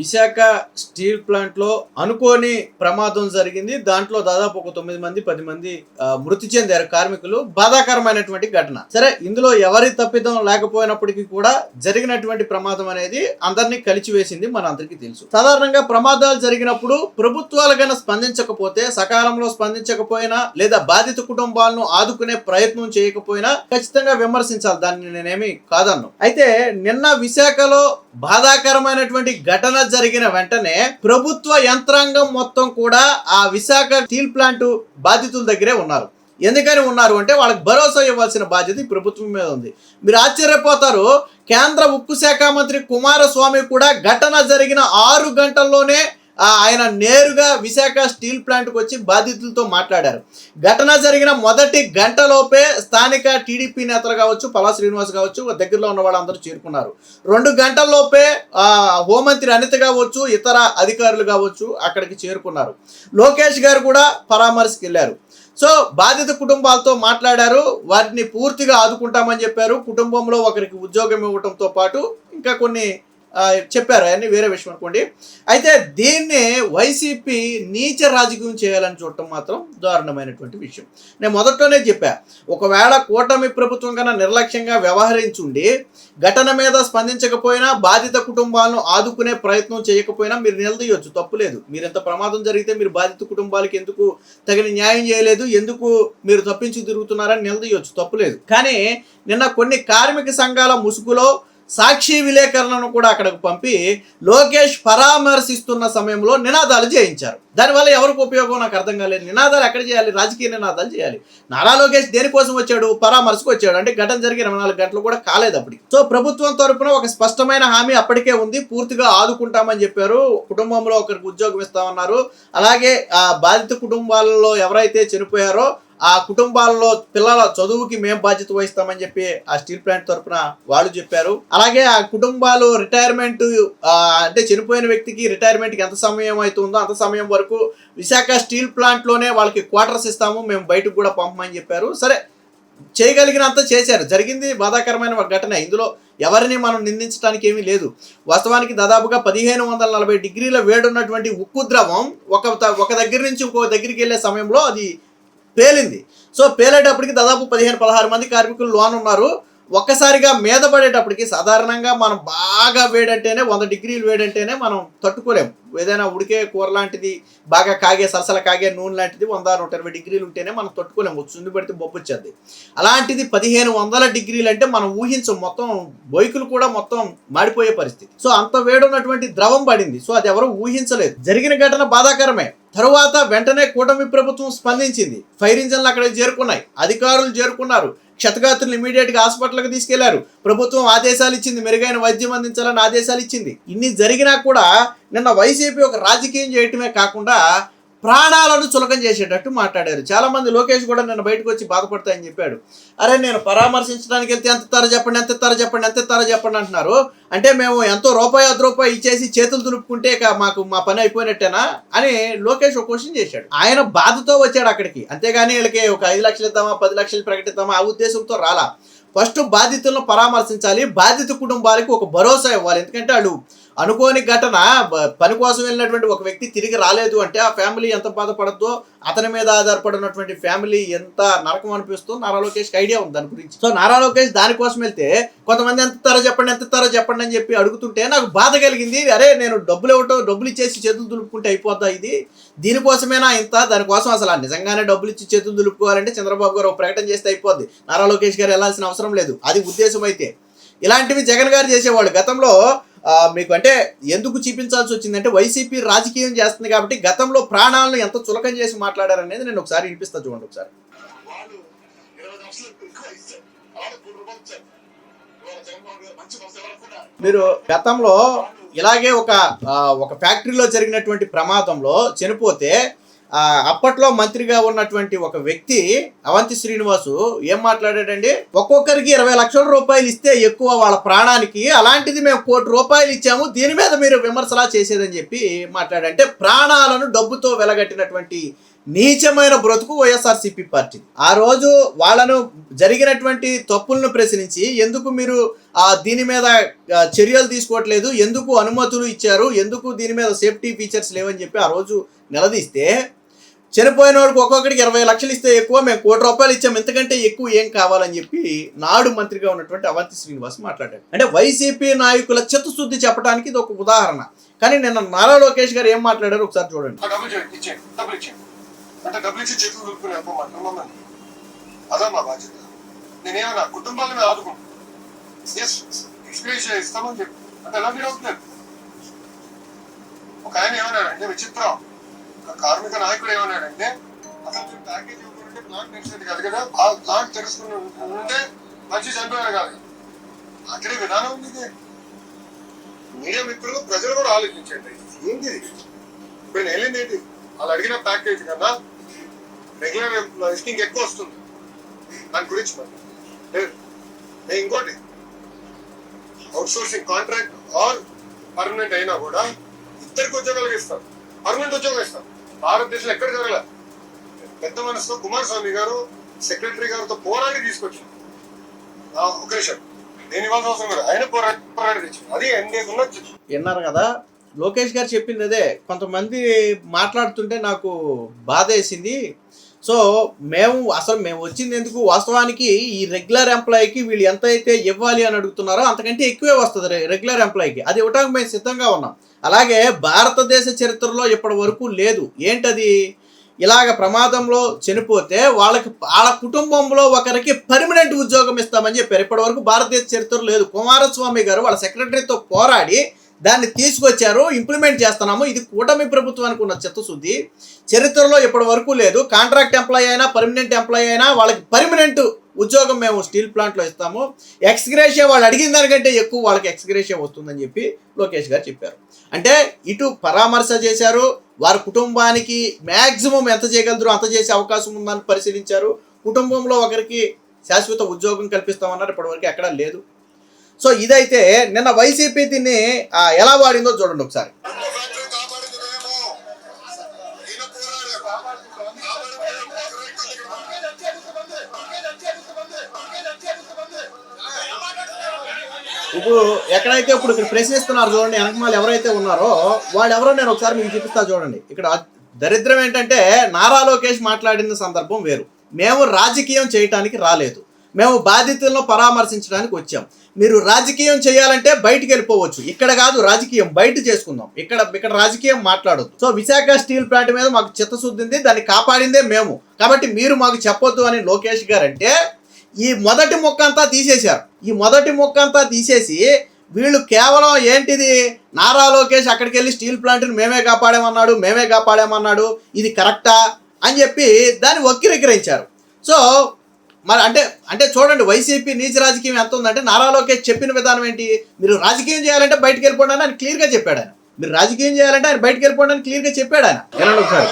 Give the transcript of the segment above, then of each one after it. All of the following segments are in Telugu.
విశాఖ స్టీల్ ప్లాంట్ లో అనుకోని ప్రమాదం జరిగింది. దాంట్లో దాదాపు ఒక 9 మంది 10 మంది మృతి చెందారు కార్మికులు. బాధాకరమైనటువంటి ఘటన. సరే, ఇందులో ఎవరి తప్పిదం లేకపోయినప్పటికీ కూడా జరిగినటువంటి ప్రమాదం అనేది అందరినీ కలిచివేసింది, మన అందరికీ తెలుసు. సాధారణంగా ప్రమాదాలు జరిగినప్పుడు ప్రభుత్వాలు గన స్పందించకపోతే, సకాలంలో స్పందించకపోయినా లేదా బాధిత కుటుంబాలను ఆదుకునే ప్రయత్నం చేయకపోయినా ఖచ్చితంగా విమర్శించాలి. దాన్ని నేనేమి కాదన్ను. అయితే నిన్న విశాఖలో బాధాకరమైనటువంటి ఘటన జరిగిన వెంటనే ప్రభుత్వ యంత్రాంగం మొత్తం కూడా ఆ విశాఖ స్టీల్ ప్లాంట్ బాధితుల దగ్గరే ఉన్నారు. ఎందుకని ఉన్నారు అంటే, వాళ్ళకి భరోసా ఇవ్వాల్సిన బాధ్యత ఈ ప్రభుత్వం మీద ఉంది. మీరు ఆశ్చర్యపోతారు, కేంద్ర ఉక్కు శాఖ మంత్రి కుమారస్వామి కూడా ఘటన జరిగిన 6 గంటల్లోనే ఆయన నేరుగా విశాఖ స్టీల్ ప్లాంట్కి వచ్చి బాధితులతో మాట్లాడారు. ఘటన జరిగిన మొదటి గంటలోపే స్థానిక టీడీపీ నేతలు కావచ్చు, పల్లా శ్రీనివాస్ కావచ్చు, దగ్గరలో ఉన్న వాళ్ళందరూ చేరుకున్నారు. 2 గంటల్లోపే హోంమంత్రి అనిత కావచ్చు, ఇతర అధికారులు కావచ్చు అక్కడికి చేరుకున్నారు. లోకేష్ గారు కూడా పరామర్శకి వెళ్ళారు. సో బాధిత కుటుంబాలతో మాట్లాడారు, వారిని పూర్తిగా ఆదుకుంటామని చెప్పారు. కుటుంబంలో ఒకరికి ఉద్యోగం ఇవ్వడంతో పాటు ఇంకా కొన్ని చెప్పారు. అవన్నీ వేరే విషయం అనుకోండి. అయితే దీన్ని వైసీపీ నీచ రాజకీయం చేయాలని చూడటం మాత్రం దారుణమైనటువంటి విషయం. నేను మొదట్లోనే చెప్పా, ఒకవేళ కూటమి ప్రభుత్వం కన్నా నిర్లక్ష్యంగా వ్యవహరించుండి ఘటన మీద స్పందించకపోయినా, బాధిత కుటుంబాలను ఆదుకునే ప్రయత్నం చేయకపోయినా మీరు నిలదీయొచ్చు, తప్పులేదు. మీరు ఎంత ప్రమాదం జరిగితే మీరు బాధిత కుటుంబాలకి ఎందుకు తగిన న్యాయం చేయలేదు, ఎందుకు మీరు తప్పించి తిరుగుతున్నారని నిలదీయొచ్చు, తప్పులేదు. కానీ నిన్న కొన్ని కార్మిక సంఘాల ముసుగులో సాక్షి విలేకరులను కూడా అక్కడికి పంపి లోకేష్ పరామర్శిస్తున్న సమయంలో నినాదాలు చేయించారు. దానివల్ల ఎవరికి ఉపయోగం నాకు అర్థం కాలేదు. నినాదాలు ఎక్కడ చేయాలి? రాజకీయ నినాదాలు చేయాలి. నారా లోకేష్ దేనికోసం వచ్చాడు? పరామర్శకు వచ్చాడు. అంటే ఘటన జరిగి 24 గంటలు కూడా కాలేదు అప్పటికి. సో ప్రభుత్వం తరపున ఒక స్పష్టమైన హామీ అప్పటికే ఉంది, పూర్తిగా ఆదుకుంటామని చెప్పారు. కుటుంబంలో ఒకరికి ఉద్యోగం ఇస్తామన్నారు. అలాగే ఆ బాధిత కుటుంబాలలో ఎవరైతే చనిపోయారో ఆ కుటుంబాల్లో పిల్లల చదువుకి మేము బాధ్యత వహిస్తామని చెప్పి ఆ స్టీల్ ప్లాంట్ తరఫున వాళ్ళు చెప్పారు. అలాగే ఆ కుటుంబాలు రిటైర్మెంట్ అంటే చనిపోయిన వ్యక్తికి రిటైర్మెంట్కి ఎంత సమయం అవుతుందో అంత సమయం వరకు విశాఖ స్టీల్ ప్లాంట్లోనే వాళ్ళకి క్వార్టర్స్ ఇస్తాము, మేము బయటకు కూడా పంపమని చెప్పారు. సరే, చేయగలిగినంత చేశారు. జరిగింది బాధాకరమైన ఘటన. ఇందులో ఎవరిని మనం నిందించడానికి ఏమీ లేదు. వాస్తవానికి దాదాపుగా 1540 డిగ్రీల వేడున్నటువంటి ఉక్కు ద్రవం ఒక దగ్గర నుంచి ఇంకో దగ్గరికి వెళ్ళే సమయంలో అది పేలింది. సో పేలేటప్పటికి దాదాపు 15-16 మంది కార్మికులు లోన్ ఉన్నారు. ఒక్కసారిగా మీద పడేటప్పటికి సాధారణంగా మనం బాగా వేడంటేనే 100 డిగ్రీలు వేడంటేనే మనం తట్టుకోలేము. ఏదైనా ఉడికే కూర లాంటిది, బాగా కాగే సరసల కాగే నూనె లాంటిది 100-120 డిగ్రీలు ఉంటేనే మనం తట్టుకోలేము, చుండి పడితే బొప్పు వచ్చేది. అలాంటిది 1500 డిగ్రీలు అంటే మనం ఊహించం. మొత్తం బొయ్కులు కూడా మొత్తం మాడిపోయే పరిస్థితి. సో అంత వేడున్నటువంటి ద్రవం పడింది. సో అది ఎవరు ఊహించలేదు. జరిగిన ఘటన బాధాకరమే. తరువాత వెంటనే కూటమి ప్రభుత్వం స్పందించింది. ఫైర్ ఇంజన్లు అక్కడికి చేరుకున్నాయి, అధికారులు చేరుకున్నారు, క్షతగాత్రులు ఇమీడియట్గా హాస్పిటల్కి తీసుకెళ్లారు. ప్రభుత్వం ఆదేశాలు ఇచ్చింది, మెరుగైన వైద్యం అందించాలని ఆదేశాలు ఇచ్చింది. ఇన్ని జరిగినా కూడా నిన్న వైసీపీ ఒక రాజకీయం చేయటమే కాకుండా ప్రాణాలను చులకం చేసేటట్టు మాట్లాడారు. చాలా మంది లోకేష్ కూడా నిన్న బయటకు వచ్చి బాధపడతాయని చెప్పాడు. అరే, నేను పరామర్శించడానికి వెళ్తే ఎంత ఇస్తారో చెప్పండి, ఎంత ఇస్తారో చెప్పండి, ఎంత ఇస్తారో చెప్పండి అంటున్నారు. అంటే మేము ఎంతో రూపాయి 10 రూపాయి ఇచ్చేసి చేతులు దులుపుకుంటే మా పని అయిపోయినట్టేనా అని లోకేష్ ఒక క్వశ్చన్ చేశాడు. ఆయన బాధతో వచ్చాడు అక్కడికి, అంతేగాని వీళ్ళకి ఒక 5 లక్షలు ఇద్దామా 10 లక్షలు ప్రకటిద్దామా ఆ ఉద్దేశంతో రాలా. ఫస్ట్ బాధితులను పరామర్శించాలి, బాధిత కుటుంబాలకు ఒక భరోసా ఇవ్వాలి. ఎందుకంటే వాళ్ళు అనుకోని ఘటన, పని కోసం వెళ్ళినటువంటి ఒక వ్యక్తి తిరిగి రాలేదు అంటే ఆ ఫ్యామిలీ ఎంత బాధపడద్దో, అతని మీద ఆధారపడినటువంటి ఫ్యామిలీ ఎంత నరకం అనిపిస్తుందో నారా లోకేష్కి ఐడియా ఉంది దాని గురించి. సో నారా లోకేష్ దానికోసం వెళ్తే కొంతమంది ఎంత ఇస్తారో చెప్పండి అని చెప్పి అడుగుతుంటే నాకు బాధ కలిగింది. అరే, నేను డబ్బులు ఇచ్చేసి చేతులు దులుపుకుంటే అయిపోద్దా ఇది? దీనికోసమేనా ఇంత? దానికోసం అసలు నిజంగానే డబ్బులు ఇచ్చి చేతులు దులుపుకోవాలంటే చంద్రబాబు గారు ఒక ప్రకటన చేస్తే అయిపోద్ది, నారా లోకేష్ గారు వెళ్ళాల్సిన అవసరం లేదు. అది ఉద్దేశం అయితే. ఇలాంటివి జగన్ గారు చేసేవాళ్ళు గతంలో. మీకు అంటే ఎందుకు చూపించాల్సి వచ్చిందంటే, వైసీపీ రాజకీయం చేస్తుంది కాబట్టి గతంలో ప్రాణాలను ఎంత చులకం చేసి మాట్లాడారనేది నేను ఒకసారి వినిపిస్తా, చూడండి ఒకసారి. మీరు గతంలో ఇలాగే ఒక ఫ్యాక్టరీలో జరిగినటువంటి ప్రమాదంలో చనిపోతే అప్పట్లో మంత్రిగా ఉన్నటువంటి ఒక వ్యక్తి అవంతి శ్రీనివాసు ఏం మాట్లాడాడండి, ఒక్కొక్కరికి 20 లక్షల రూపాయలు ఇస్తే ఎక్కువ వాళ్ళ ప్రాణానికి, అలాంటిది మేము 1 కోటి రూపాయలు ఇచ్చాము, దీని మీద మీరు విమర్శలా చేసేదని చెప్పి మాట్లాడంటే, ప్రాణాలను డబ్బుతో వెలగట్టినటువంటి నీచమైన బ్రతుకు వైఎస్ఆర్సీపీ పార్టీ. ఆ రోజు వాళ్ళను జరిగినటువంటి తప్పులను ప్రశ్నించి ఎందుకు మీరు దీని మీద చర్యలు తీసుకోవట్లేదు, ఎందుకు అనుమతులు ఇచ్చారు, ఎందుకు దీని మీద సేఫ్టీ ఫీచర్స్ లేవని చెప్పి ఆ రోజు నిలదీస్తే, చనిపోయిన వాడికి ఒక్కొక్కడికి 20 లక్షలు ఇస్తే ఎక్కువ, మేము ₹1 కోటి ఇచ్చాం, ఇంతకంటే ఎక్కువ ఏం కావాలని చెప్పి నాడు మంత్రిగా ఉన్నటువంటి అవంతి శ్రీనివాస్ మాట్లాడారు. అంటే వైసీపీ నాయకుల చిత్తశుద్ధి చెప్పడానికి ఇది ఒక ఉదాహరణ. కానీ నిన్న నారా లోకేష్ గారు ఏం మాట్లాడారు ఒకసారి చూడండి. అంటే డబ్బులు ఇచ్చి చేతులు దొరుకునే అదా మా బాధ్యత. నేనేమన్నా కుటుంబాలను ఆదుకుంటాను, ఇస్తామని చెప్పి అంటే ఎలా మీరు అవుతున్నారు. ఒక ఆయన ఏమన్నాడంటే విచిత్రం, కార్మిక నాయకుడు ఏమన్నాడంటే అసలు ప్యాకేజ్ ఇవ్వకుంటే ప్లాంట్ తెరిచేది కాదు కదా, ప్లాంట్ తెలుసుకుని ఉంటే మంచి చనిపోయారు కాదు. అక్కడే విధానం ఉంది. మీడియా మిత్రులు ప్రజలు కూడా ఆలోచించండి, ఏంటి ఇప్పుడు నేను వెళ్ళింది ఏంటి, వాళ్ళు అడిగిన ప్యాకేజ్ కన్నా రెగ్యులర్ లిస్టింగ్ ఎక్కువ వస్తుంది. దాని గురించి మరి ఇంకోటి out sourcing contract are permanent అయినా కూడా ఇద్దరికి ఉద్యోగాలు ఇస్తారు, పర్మనెంట్ ఉద్యోగం ఇస్తారు. భారతదేశంలో ఎక్కడ జరగలే. పెద్ద మనసుతో కుమారస్వామి గారు సెక్రటరీ గారితో పోరాడి తీసుకొచ్చారు. ఒక నిమిషం, నేను ఇవ్వాల్సిన అవసరం లేదు, ఆయన పోరాడి తెచ్చారు. అది ఎన్డీఏకున్న. విన్నారు కదా లోకేష్ గారు చెప్పింది అదే. కొంతమంది మాట్లాడుతుంటే నాకు బాధ వేసింది. సో మేము వచ్చింది ఎందుకు, వాస్తవానికి ఈ రెగ్యులర్ ఎంప్లాయీకి వీళ్ళు ఎంత అయితే ఇవ్వాలి అని అడుగుతున్నారో అంతకంటే ఎక్కువే వస్తుంది రెగ్యులర్ ఎంప్లాయీకి. అది ఇవ్వడానికి మేము సిద్ధంగా ఉన్నాం. అలాగే భారతదేశ చరిత్రలో ఇప్పటి వరకు లేదు. ఏంటది, ఇలాగ ప్రమాదంలో చనిపోతే వాళ్ళ కుటుంబంలో ఒకరికి పర్మనెంట్ ఉద్యోగం ఇస్తామని చెప్పారు. ఇప్పటి వరకు భారతదేశ చరిత్రలో లేదు. కుమారస్వామి గారు వాళ్ళ సెక్రటరీతో పోరాడి దాన్ని తీసుకొచ్చారు, ఇంప్లిమెంట్ చేస్తున్నాము. ఇది కూటమి ప్రభుత్వానికి ఉన్న చిత్తశుద్ధి. చరిత్రలో ఇప్పటి వరకు లేదు. కాంట్రాక్ట్ ఎంప్లాయీ అయినా పర్మనెంట్ ఎంప్లాయీ అయినా వాళ్ళకి పర్మనెంట్ ఉద్యోగం మేము స్టీల్ ప్లాంట్లో ఇస్తాము. ఎక్స్గ్రేషియా వాళ్ళు అడిగిన దానికంటే ఎక్కువ వాళ్ళకి ఎక్స్గ్రేషియా వస్తుందని చెప్పి లోకేష్ గారు చెప్పారు. అంటే ఇటు పరామర్శ చేశారు, వారి కుటుంబానికి మ్యాక్సిమం ఎంత చేయగలరు అంత చేసే అవకాశం ఉందని పరిశీలించారు. కుటుంబంలో ఒకరికి శాశ్వత ఉద్యోగం కల్పిస్తామన్నారు, ఇప్పటివరకు ఎక్కడా లేదు. సో ఇదైతే నిన్న వైసీపీ దీన్ని ఎలా వాడిందో చూడండి ఒకసారి. ఇప్పుడు ఎక్కడైతే ఇప్పుడు ఇక్కడ ప్రశ్నిస్తున్నారు చూడండి, వెనకమాల ఎవరైతే ఉన్నారో వాళ్ళు ఎవరో నేను ఒకసారి మీకు చూపిస్తా చూడండి. ఇక్కడ దరిద్రం ఏంటంటే నారా లోకేష్ మాట్లాడిన సందర్భం వేరు. మేము రాజకీయం చేయటానికి రాలేదు, మేము బాధితులను పరామర్శించడానికి వచ్చాం. మీరు రాజకీయం చేయాలంటే బయటికి వెళ్ళిపోవచ్చు, ఇక్కడ కాదు రాజకీయం, బయట చేసుకుందాం, ఇక్కడ రాజకీయం మాట్లాడొద్దు. సో విశాఖ స్టీల్ ప్లాంట్ మీద మాకు చిత్తశుద్ధి ఉంది, దాన్ని కాపాడిందే మేము, కాబట్టి మీరు మాకు చెప్పొద్దు అని లోకేష్ గారు అంటే ఈ మొదటి మొక్క అంతా తీసేశారు. ఈ మొదటి మొక్క అంతా తీసేసి వీళ్ళు కేవలం ఏంటిది, నారా లోకేష్ అక్కడికి వెళ్ళి స్టీల్ ప్లాంట్ని మేమే కాపాడామన్నాడు, ఇది కరెక్టా అని చెప్పి దాన్ని వక్రీకరించారు. సో మరి అంటే చూడండి వైసీపీ నీచ రాజకీయం ఎంత ఉందంటే, నారా లోకేష్ చెప్పిన విధానం ఏంటి, మీరు రాజకీయం చేయాలంటే బయటకు వెళ్ళిపోండి అని ఆయన క్లియర్గా చెప్పాడు. ఆయన మీరు రాజకీయం చేయాలంటే ఆయన బయటకు వెళ్ళిపోండి అని క్లియర్గా చెప్పాడు ఆయన. ఏనండి ఒకసారి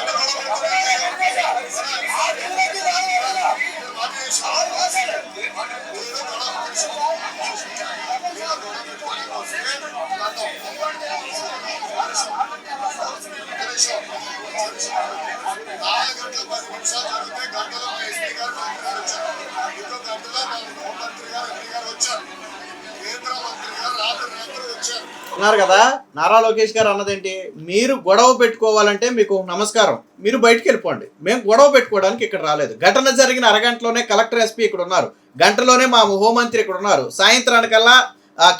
ఉన్నారు కదా, నారా లోకేష్ గారు అన్నదేంటి, మీరు గొడవ పెట్టుకోవాలంటే మీకు నమస్కారం, మీరు బయటకు వెళ్ళిపోండి, మేము గొడవ పెట్టుకోవడానికి ఇక్కడ రాలేదు. ఘటన జరిగిన అరగంటలోనే కలెక్టర్ ఎస్పీ ఇక్కడ ఉన్నారు, గంటలోనే మా హోంమంత్రి ఇక్కడ ఉన్నారు, సాయంత్రానికల్లా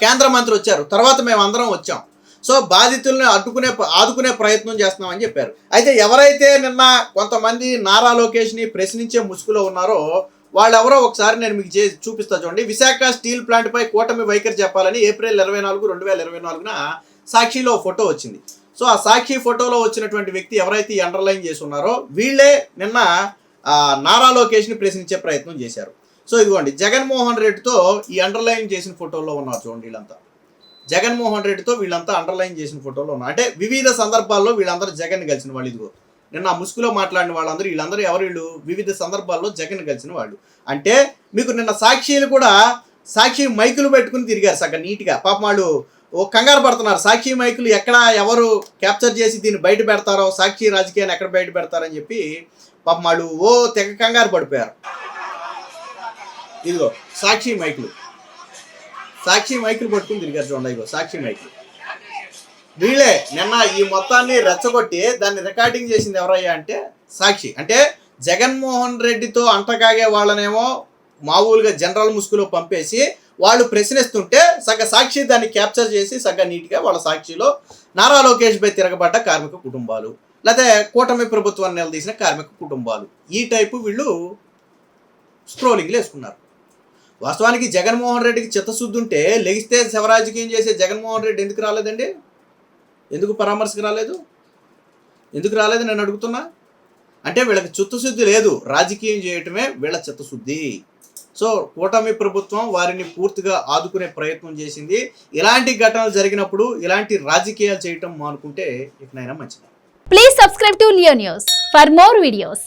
కేంద్ర మంత్రి వచ్చారు, తర్వాత మేము అందరం వచ్చాం. సో బాధితుల్ని ఆదుకునే ప్రయత్నం చేస్తున్నామని చెప్పారు. అయితే ఎవరైతే నిన్న కొంతమంది నారా లోకేష్ని ప్రశ్నించే ముసుగులో ఉన్నారో వాళ్ళెవరో ఒకసారి నేను మీకు చూపిస్తా చూడండి. విశాఖ స్టీల్ ప్లాంట్పై కూటమి వైఖరి చెప్పాలని ఏప్రిల్ 24, 2024న సాక్షిలో ఫోటో వచ్చింది. సో ఆ సాక్షి ఫోటోలో వచ్చినటువంటి వ్యక్తి ఎవరైతే అండర్లైన్ చేసి ఉన్నారో వీళ్ళే నిన్న నారా లోకేష్ని ప్రశ్నించే ప్రయత్నం చేశారు. సో ఇదిగోండి జగన్మోహన్ రెడ్డితో ఈ అండర్లైన్ చేసిన ఫోటోల్లో ఉన్నారు చూడండి. వీళ్ళంతా జగన్మోహన్ రెడ్డితో వీళ్ళంతా అండర్లైన్ చేసిన ఫోటోలో ఉన్నారు. అంటే వివిధ సందర్భాల్లో వీళ్ళందరూ జగన్ కలిసిన వాళ్ళు. ఇదిగో నిన్న ఆ ముసుగులో మాట్లాడిన వాళ్ళందరూ వీళ్ళందరూ వీళ్ళు వివిధ సందర్భాల్లో జగన్ కలిసిన వాళ్ళు. అంటే మీకు నిన్న సాక్షిలు కూడా సాక్షి మైకులు పెట్టుకుని తిరిగారు సగం నీట్గా. పాపం వాళ్ళు ఓ కంగారు పడుతున్నారు. సాక్షి మైకులు ఎక్కడ ఎవరు క్యాప్చర్ చేసి దీన్ని బయట పెడతారో, సాక్షి రాజకీయాన్ని ఎక్కడ బయట పెడతారని చెప్పి పాపం వాళ్ళు ఓ తెగ కంగారు పడిపోయారు. ఇదిగో సాక్షి మైకులు పట్టుకుని తిరిగారు చూడండి. ఇదిగో సాక్షి మైకులు. వీళ్ళే నిన్న ఈ మొత్తాన్ని రెచ్చగొట్టి దాన్ని రికార్డింగ్ చేసింది ఎవరయ్యా అంటే సాక్షి. అంటే జగన్మోహన్ రెడ్డితో అంటకాగే వాళ్ళనేమో మామూలుగా జనరల్ ముసుగులో పంపేసి వాళ్ళు ప్రశ్నిస్తుంటే సాక్షి దాన్ని క్యాప్చర్ చేసి నీట్గా వాళ్ళ సాక్షిలో నారా లోకేష్ పై తిరగబడ్డ కార్మిక కుటుంబాలు, లేకపోతే కూటమి ప్రభుత్వాన్ని నిలదీసిన కార్మిక కుటుంబాలు, ఈ టైపు వీళ్ళు స్క్రోలింగ్లు వేసుకున్నారు. వాస్తవానికి జగన్మోహన్ రెడ్డికి చిత్తశుద్ధి ఉంటే లెగిస్తే శివరాజకీయం చేసే జగన్మోహన్ రెడ్డి ఎందుకు రాలేదండి? ఎందుకు పరామర్శకు రాలేదు? ఎందుకు రాలేదు నేను అడుగుతున్నా. అంటే వీళ్ళకి చిత్తశుద్ధి లేదు, రాజకీయం చేయటమే వీళ్ళ చిత్తశుద్ధి. సో కూటమి ప్రభుత్వం వారిని పూర్తిగా ఆదుకునే ప్రయత్నం చేసింది. ఇలాంటి ఘటనలు జరిగినప్పుడు ఇలాంటి రాజకీయాలు చేయటం మానుకుంటే ఇకనైనా మంచిది. Please subscribe to Leo news for more videos.